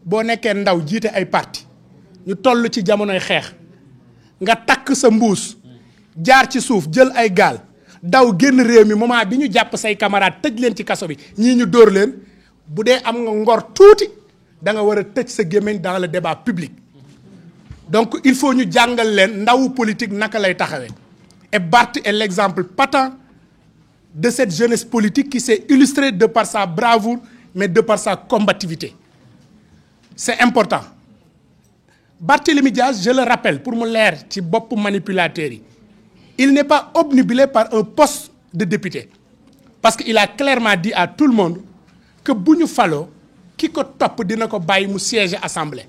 boo nekkee ndaw jiite ay parti ñu toll ci jamonoy xeex nga takk sa mbuus jaar ci suuf jël ay gaal daw génn réew mi moment bi ñu jàpp say camarades tëj leen ci kaso bi ñii ñu dóor leen bu dee am nga ngor tuuti da nga war a tëj sa gémmiñ dans le débat public donc il faut ñu jàngal leen ndawu politique naka lay taxawee et Barth est l'exemple patent de cette jeunesse politique qui s'est illustrée de par sa bravoure mais de par sa combativité c'est important Barthélémy Dias je le rappelle pour mu leer ci bopp manipulateurs yi il n'est pas obnubilé par un poste de député parce que il a clairement dit à tout le monde que bu ñu faloo ki ko topp dina ko bàyyi mu siéger assemblée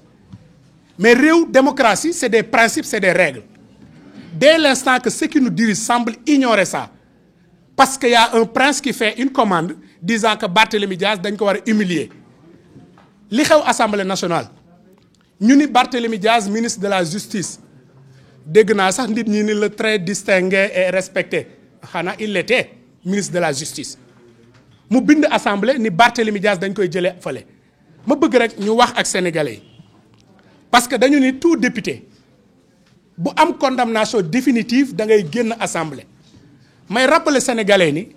mais réew démocratie c'est des principes c'est des règles dès l'instant que ceux qui nous dirigent semblent ignorer ça parce que y a un prince qui fait une commande disant que Barthélémy Dias dañ ko war a humilier li xew assemblée nationale ñu ni Barthélémy Dias ministre de la justice dégg naa sax nit ñi ni le très distingué et respecté xanaa il l'était ministre de la justice mu bind assemblée ni Barthélémy Dias dañ koy jëlee fële ma bëgg rek ñu wax ak sénégalais yi parce que dañu ni tout député bu am condamnation définitive da ngay génn assemblée may rappeler sénégalais ni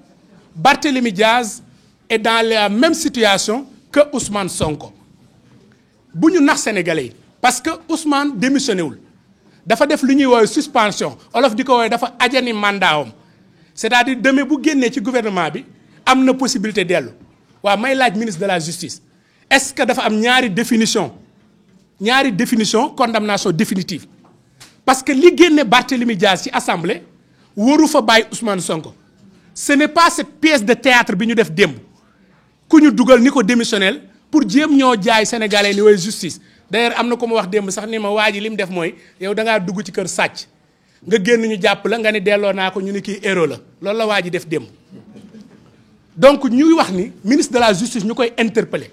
Barthélémy Dias est dans la même situation que Ousmane Sonko bu ñu nax sénégalais yi parce que Ousmane démissionné wul dafa def lu ñuy woowee suspension olof di ko woowee dafa ajani mandaawam c'est-à-dire demee bu génnee ci gouvernement bi am na possibilité dellu waaw may laaj ministre de la justice est-ce que dafa am ñaari définition condamnation définitive parce que li génne Barthélémy Dias ci assemblée waru fa bàyyi Ousmane Sonko ce n'est pas cette pièce de théâtre bi ñu def démb ku ñu dugal ni ko démissionnel pour jéem ñoo jaay sénégalais ni way justice d'ailleurs am na ko ma wax démb sax ni ma waa ji li mu def mooy yow da ngaa dugg ci kër sàcc nga génn ñu jàpp la nga ni delloo naa ko ñu ni kii héros la loolu la waa ji def démb donc ñuy wax ni ministre de la justice ñu koy interpeller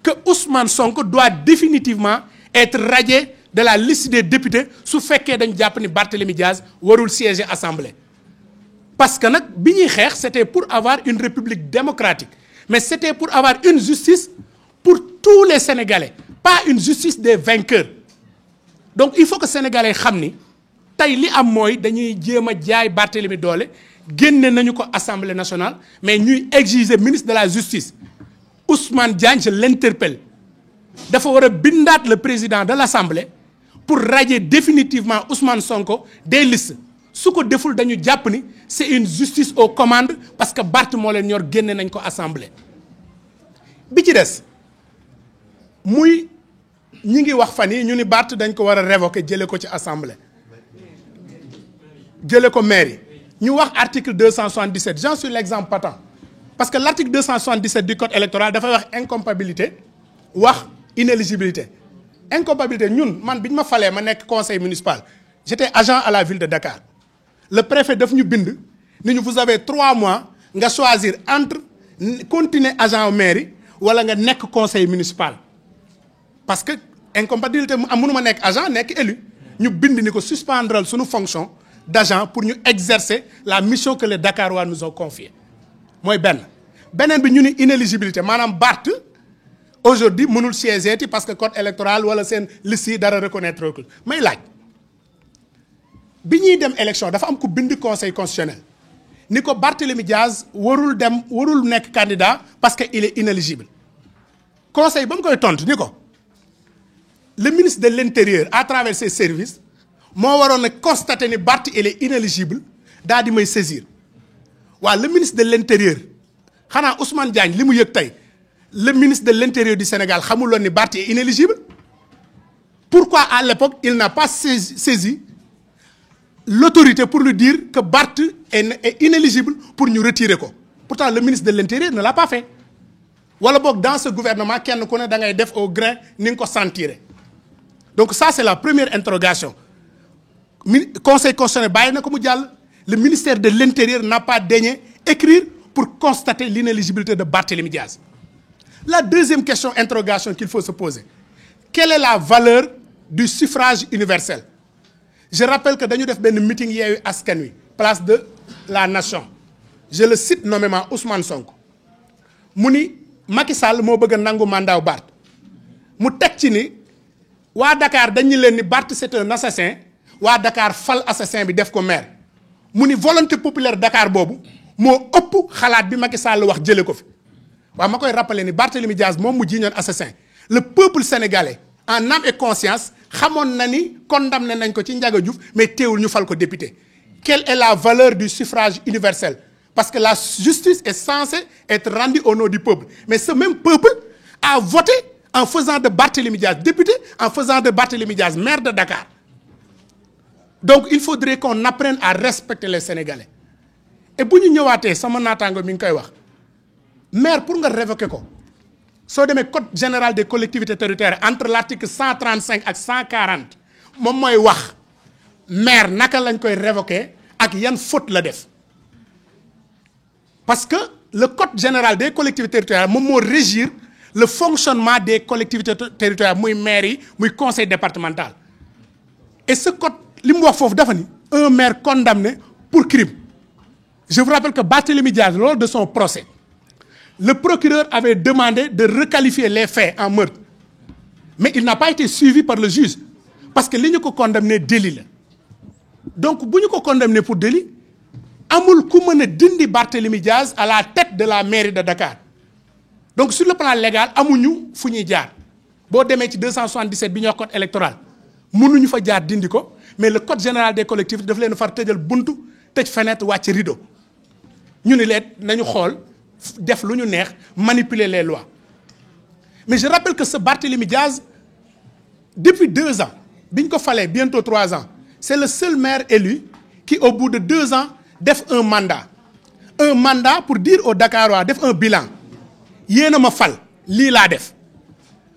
que Ousmane Sonko doit définitivement être radié de la liste des députés su fekkee dañu jàpp ni Barthélémy Dias warul siéger assemblée parce que nag bi ñuy xeex c'était pour avoir une république démocratique mais c'était pour avoir une justice pour tous les Sénégalais pas une justice des vainqueurs donc il faut que Sénégalais xam ni tey li am mooy dañuy jéem a jaay Barthélémy doole génne nañu ko assemblée nationale mais ñuy exiger ministre de la justice Ousmane Diagne je l'interpelle dafa war a bindaat le président de l'assemblée pour radier définitivement Ousmane Sonko des listes su ko deful dañu jàpp ni c'est une justice aux commandes parce que Barth moo leen ñor génne nañ ko assemblée bi ci des muy ñi ngi wax fan yi ñu ni Barth dañ ko war a révoquer jële ko ci assemblée jële ko mairie ñu wax article 277 j'en suis l'exemple patent parce que l'article 277 du code électoral dafay wax incompatibilité wax inéligibilité incompatibilité ñun man bi ñu ma falee ma nekk conseil municipal j'étais agent à la ville de Dakar le préfet daf ñu bind ni ñu vous avez 3 mois nga choisir entre continuer agent mairie wala nga nekk conseil municipal parce que incompatibilité mu am mënuma nekk agent nekk élu ñu bind ni ko suspendral suñu fonction d'agent pour ñu exercer la mission que les Dakarois nous ont confiée mooy beneen bi ñu ni inéligibilité maanaam Barth aujourd'hui mënul siéger ti parce que code électoral wala seen liste yi dara reconnaître ko may laaj bi ñuy dem élection dafa am ku bind conseil constitutionnel ni ko Barthélémy Dias warul nekk candidat parce que il est inéligible conseil ba mu koy tontu ni ko le ministre de l'intérieur à travers ses services moo waroon a constater ni Barth il est inéligible daal di may saisir waaw le ministre de l'intérieur xanaa Ousmane Diagne li mu yëg tey le ministre de l'intérieur du Sénégal xamuloon ni Barth est inéligible pourquoi à l'époque il n'a pas saisi l'autorité pour lui dire que Barth est inéligible pour ñu retirer ko pourtant le ministre de l'intérieur ne l'a pas fait wala boog dans ce gouvernement kenn ku ne da ngay def au grain ni nga ko sentir donc ça c'est la première interrogation conseil constitutionnel bàyyi na ko mu jàll le ministère de l'intérieur n'a pas daigné écrire pour constater l'inéligibilité de Barthélémy Dias la deuxième question interrogation qu'il faut se poser quelle est la valeur du suffrage universel je rappelle que dañu def benn meeting Yewwi Askan Wi place de la nation je le cite nommément Ousmane Sonko mu ni Macky Sall moo bëgg a nangu mandat Barth mu teg ci ni waa Dakar dañu leen ni Barth c'est un assassin waa Dakar fal assassin bi def ko maire mu ni volonté populaire Dakar boobu moo ëpp xalaat bi Macky Sall wax jëlee ko fi waaw ma koy rappeler ni Barthélémy Diaz moom mu jiiñoon assassin le peuple sénégalais en âme et conscience xamoon na ni condamné nañ ko ci Ndiaga Diouf mais teewul ñu fal ko député. Quelle est la valeur du suffrage universel? Parce que la justice est censée être rendue au nom du peuple mais ce même peuple a voté en faisant de Barthélémy Diaz député, en faisant de Barthélémy Diaz maire de Dakar. Donc il faudrait qu'on apprenne à respecter les Sénégalais. Et bu ñu ñëwaatee sama naataango mi ngi koy wax maire pour nga révoquer ko soo demee code général des collectivités territoriales entre l'article 135 ak 140 moom mooy wax maire naka lañ koy révoquer ak yan faute la def. Parce que le code général des collectivités territoriales moom moo régir le fonctionnement des collectivités territoriales muy maire yi muy conseil départemental et ce code li mu wax foofu dafa ni un maire condamné pour crime. Je vous rappelle que Barthélémy Diaz lors de son procès le procureur avait demandé de requalifier les faits en meurtre mais il n'a pas été suivi par le juge parce que li ñu ko condamné délit la donc bu ñu ko condamné pour délit amul ku mën a dindi Barthélémy Diaz à la tête de la mairie de Dakar. Donc sur le plan légal amuñu fu ñuy jaar boo demee ci 277 bi ñuy wax code électoral mënuñu fa jaar dindi ko mais le code général des collectivités daf leen far tëjal buntu tëj fenêtre wàcc rideau ñu ni leen nañu xool def lu ñu neex manipuler les lois mais je rappelle que ce Barthélémy Diaz depuis 2 ans bi ñu ko falee bientôt 3 ans c'est le seul maire élu qui au bout de 2 ans def un mandat pour dire aux Dakarois def un bilan. yéen a ma fal lii laa def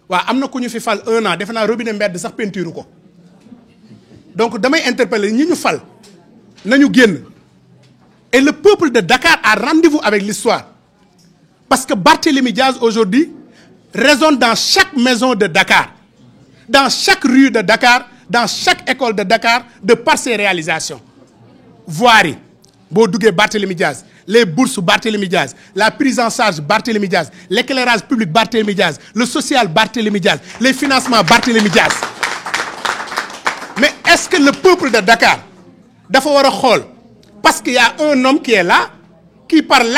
waaw am na ku ñu fi fal 1 an defe naa robinet mbedd sax peinture ko donc damay interpeller ñi ñu fal nañu génn et le peuple de Dakar a rendez-vous avec l'histoire parce que Barthélémy Diaz aujourd'hui résonne dans chaque maison de Dakar dans chaque rue de Dakar dans chaque école de Dakar de par ses réalisations voirie boo duggee Barthélémy Diaz les bourses Barthélémy Diaz, la prise en charge Barthélémy Diaz, l'éclairage public Barthélémy Diaz, le social Barthélémy Diaz, les financements Barthélémy Diaz. Mais est-ce que le peuple de Dakar dafa war a xool parce qu'il y a un homme qui est là qui par un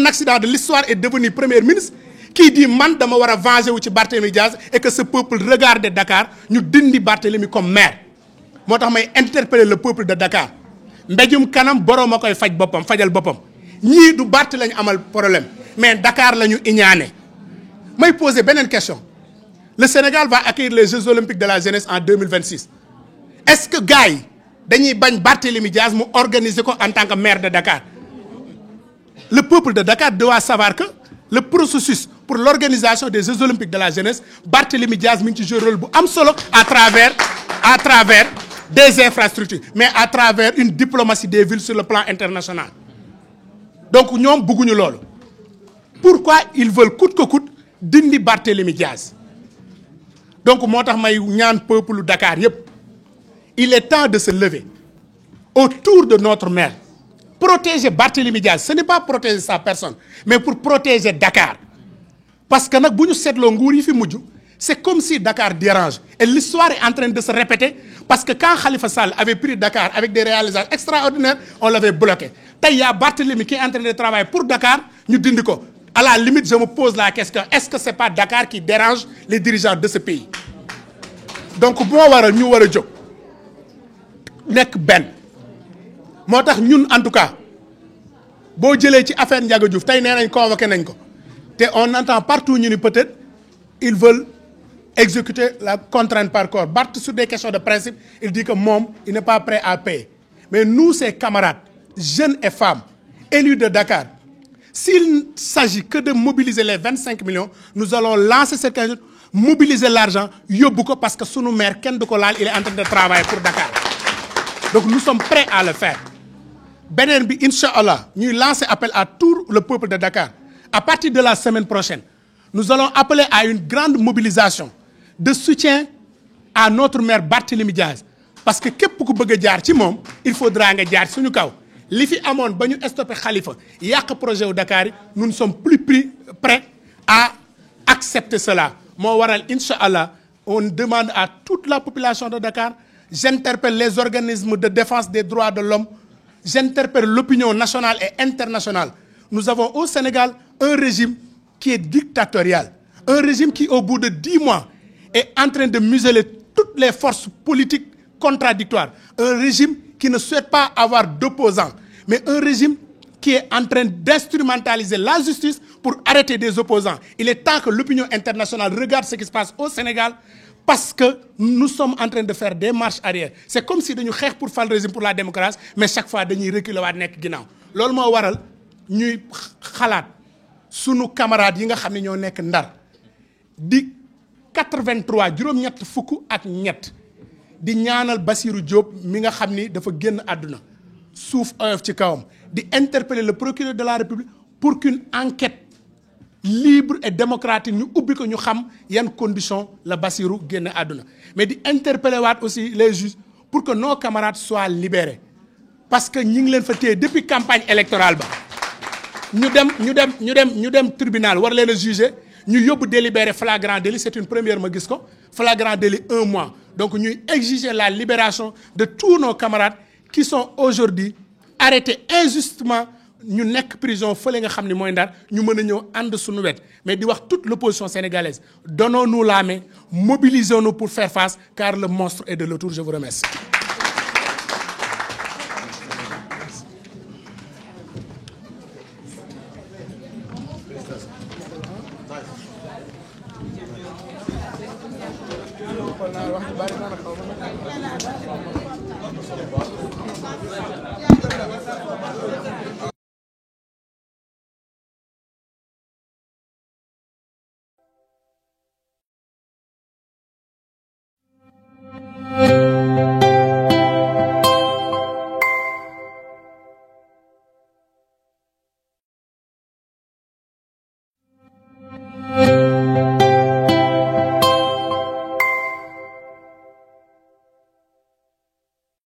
accident de l'histoire est devenu premier ministre qui dit man dama war a venger wu ci Barthélémy Diaz et que ce peuple regarde Dakar ñu dindi Barthélémy comme maire moo tax may interpeller le peuple de Dakar mbéjum kanam boroom a koy fajal boppam ñii du Barth lañu amal problème mais Dakar la ñu iñaane may poser beneen question le Sénégal va accueillir les Jeux olympiques de la jeunesse en 2026 est-ce que gars yi dañuy bañ Barthélémy Diaz mu organiser ko en tant que maire de Dakar le peuple de Dakar doit savoir que le processus pour l'organisation des Jeux olympiques de la jeunesse Barthélémy Diaz mi ngi ci jouer rôle bu am solo à travers des infrastructures mais à travers une diplomatie des villes sur le plan international. Donc ñoom bëgguñu loolu pourquoi ils veulent coûte que coûte dindi Barthélémy Diaz donc moo tax may ñaan peuple Dakar yépp il est temps de se lever autour de notre maire protéger Barthélémy Diaz ce n'est pas protéger sa personne mais pour protéger Dakar parce que nag bu ñu seetloo nguur yi fi mujj c'est comme si Dakar dérange et l'histoire est en train de se répéter parce que quand Khalifa Sall avait pris Dakar avec des réalisations extraordinaires on l'avait bloqué tey y a Barthélémy qui est en train de travailler pour Dakar ñu dindi ko à la limite je me pose la question est-ce que c'est pas Dakar qui dérange les dirigeants de ce pays donc moo waral ñu war a jóg nekk benn moo tax ñun en tout cas boo jëlee ci affaire Ndiaga Diouf tey nee nañ convoqué nañ ko te on entend partout ñu ni peut-être ils veulent exécuter la contrainte par corps Barth sur des questions de principe il dit que moom il n'est pas prêt à payer mais nous ses camarades jeunes et femmes élus de Dakar s'il s'agit que de mobiliser les 25 millions nous allons lancer cette candidature mobiliser l'argent yóbbu ko parce que sunu maire kenn du ko laal il est en train de travailler pour Dakar donc nous sommes prêts à le faire beneen bi incha allah ñuy lancer appel à tout le peuple de Dakar à partir de la semaine prochaine nous allons appeler à une grande mobilisation de soutien à notre maire Barthélémy Diaz parce que képp ku bëgg a jaar ci moom il faudra nga jaar suñu kaw li fi amoon ba ñu stoppé Khalifa yàq projet wu Dakar yi nous ne sommes plus prêts à accepter cela moo waral incha allah on demande à toute la population de Dakar, j'interpelle les organismes de défense des droits de l'homme, j'interpelle l'opinion nationale et internationale. Nous avons au Sénégal un régime qui est dictatorial, un régime qui au bout de 10 mois est en train de museler toutes les forces politiques contradictoires, un régime qui ne souhaite pas avoir d'opposants, mais un régime qui est en train d'instrumentaliser la justice pour arrêter des opposants. Il est temps que l'opinion internationale regarde ce qui se passe au Sénégal parce que nous sommes en train de faire des marches arrière. C'est comme si nous xeex pour faire le régime pour la démocratie, mais chaque fois nous reculons waat nekk ginnaaw. Loolu moo waral ñuy xalaat sunu camarades yi nga xam ne ñoo nekk Ndar di 83 juróom-ñett fukk ak ñett di ñaanal Bassirou Diop mi nga xam ni dafa génn àdduna suuf oyof ci kawam di interpeller le procureur de la République pour qu'une enquête libre et démocratique ñu ubbi ko ñu xam yan conditions la Bassirou génn àdduna mais di interpeller waat aussi les juges pour que nos camarades soient libérés parce que ñi ngi leen fa téye depuis campagne électorale ba ñu dem tribunal war leen a juger ñu yóbbu délibéré flagrant délit c'est une première ma gis ko flagrant délit 1 mois donc ñuy exiger la libération de tous nos camarades qui sont aujourd'hui arrêtés injustement ñu nekk prison fële nga xam ni mooy Ndar ñu mën a ñëw ànd suñu wet mais di wax toute l'opposition sénégalaise donnons-nous la main mobilisons-nous pour faire face car le monstre est de retour. Je vous remercie.